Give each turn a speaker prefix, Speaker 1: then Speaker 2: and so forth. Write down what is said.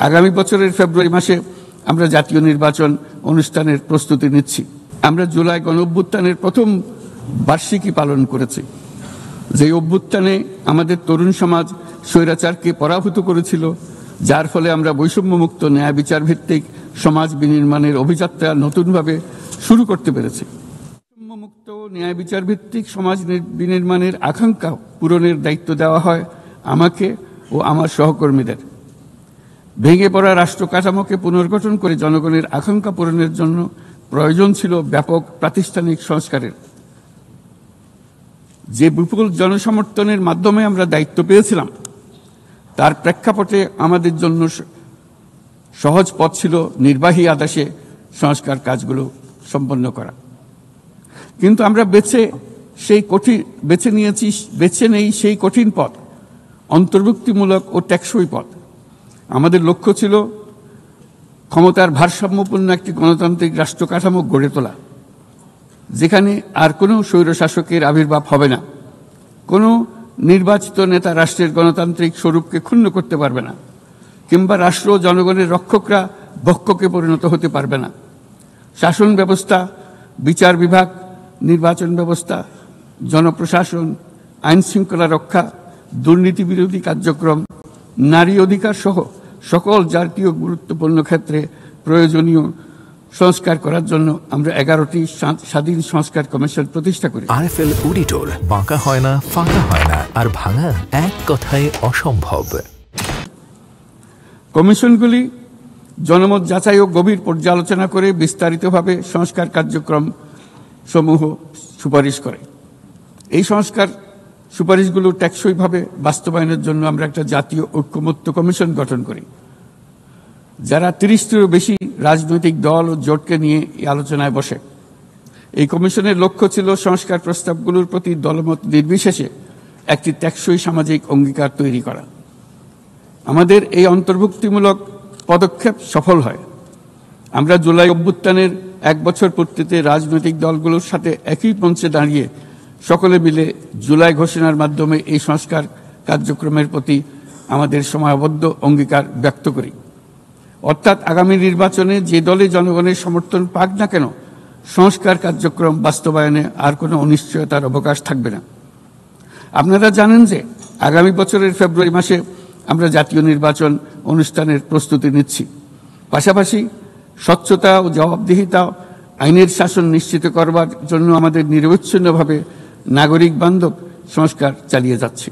Speaker 1: আগামী বছরের ফেব্রুয়ারি মাসে আমরা জাতীয় নির্বাচন অনুষ্ঠানের প্রস্তুতি নিচ্ছি। আমরা জুলাই গণঅভ্যুত্থানের প্রথম বার্ষিকী পালন করেছি, যে অভ্যুত্থানে আমাদের তরুণ সমাজ স্বৈরাচারকে পরাভূত করেছিল, যার ফলে আমরা বৈষম্যমুক্ত ন্যায় বিচার ভিত্তিক সমাজ বিনির্মাণের অভিযাত্রা নতুনভাবে শুরু করতে পেরেছি। বৈষম্যমুক্ত ন্যায় বিচার ভিত্তিক সমাজ বিনির্মাণের আকাঙ্ক্ষা পূরণের দায়িত্ব দেওয়া হয় আমাকে ও আমার সহকর্মীদের। ভেঙে পড়া রাষ্ট্র কাঠামোকে পুনর্গঠন করে জনগণের আকাঙ্ক্ষা পূরণের জন্য প্রয়োজন ছিল ব্যাপক প্রাতিষ্ঠানিক সংস্কারের। যে বিপুল জনসমর্থনের মাধ্যমে আমরা দায়িত্ব পেয়েছিলাম, তার প্রেক্ষাপটে আমাদের জন্য সহজ পথ ছিল নির্বাহী আদেশে সংস্কার কাজগুলো সম্পন্ন করা। কিন্তু আমরা বেছে নেই সেই কঠিন পথ, অন্তর্ভুক্তিমূলক ও টেকসই পথ। আমাদের লক্ষ্য ছিল ক্ষমতার ভারসাম্যপূর্ণ একটি গণতান্ত্রিক রাষ্ট্র কাঠামো গড়ে তোলা, যেখানে আর কোনো স্বৈরশাসকের আবির্ভাব হবে না, কোনো নির্বাচিত নেতা রাষ্ট্রের গণতান্ত্রিক স্বরূপকে ক্ষুণ্ণ করতে পারবে না, কিংবা রাষ্ট্র জনগণের রক্ষকরা ভক্ষকে পরিণত হতে পারবে না। শাসন ব্যবস্থা, বিচার বিভাগ, নির্বাচন ব্যবস্থা, জনপ্রশাসন, আইন শৃঙ্খলা রক্ষা, দুর্নীতি বিরোধী কার্যক্রম, নারী অধিকার সহ সকল জাতীয় গুরুত্বপূর্ণ ক্ষেত্রে প্রয়োজনীয় সংস্কার করার জন্য আমরা 11টি স্বাধীন সংস্কার কমিশন প্রতিষ্ঠা করি।
Speaker 2: আরএফএল অডিটর, বাঁকা হয় না, ফাঁকা হয় না, আর ভাঙা এক কথায় অসম্ভব।
Speaker 1: কমিশনগুলি জনমত যাচাই ও গভীর পর্যালোচনা করে বিস্তারিতভাবে সংস্কার কার্যক্রম সমূহ সুপারিশ করে। এই সংস্কার সুপারিশগুলো টেকসইভাবে বাস্তবায়নের জন্য আমরা একটা জাতীয় ঐক্যমত্য কমিশন গঠন করি, যারা 30টিরও বেশি রাজনৈতিক দল ও জোটকে নিয়ে এই আলোচনায় বসে। এই কমিশনের লক্ষ্য ছিল সংস্কার প্রস্তাবগুলোর প্রতি দলমত নির্বিশেষে একটি টেকসই সামাজিক অঙ্গীকার তৈরি করা। আমাদের এই অন্তর্ভুক্তিমূলক পদক্ষেপ সফল হয়। আমরা জুলাই অভ্যুত্থানের 1 বছর পূর্তিতে রাজনৈতিক দলগুলোর সাথে একই মঞ্চে দাঁড়িয়ে সকলে মিলে জুলাই ঘোষণার মাধ্যমে এই সংস্কার কার্যক্রমের প্রতি আমাদের সময়াবদ্ধ অঙ্গীকার ব্যক্ত করি। অর্থাৎ আগামী নির্বাচনে যে দলে জনগণের সমর্থন পাক না কেন, সংস্কার কার্যক্রম বাস্তবায়নে আর কোনো অনিশ্চয়তার অবকাশ থাকবে না। আপনারা জানেন যে আগামী বছরের ফেব্রুয়ারি মাসে আমরা জাতীয় নির্বাচন অনুষ্ঠানের প্রস্তুতি নিচ্ছি। পাশাপাশি স্বচ্ছতা ও জবাবদিহিতা, আইনের শাসন নিশ্চিত করবার জন্য আমাদের নিরবচ্ছিন্নভাবে নাগরিক বান্ধব সংস্কার চালিয়ে যাচ্ছি।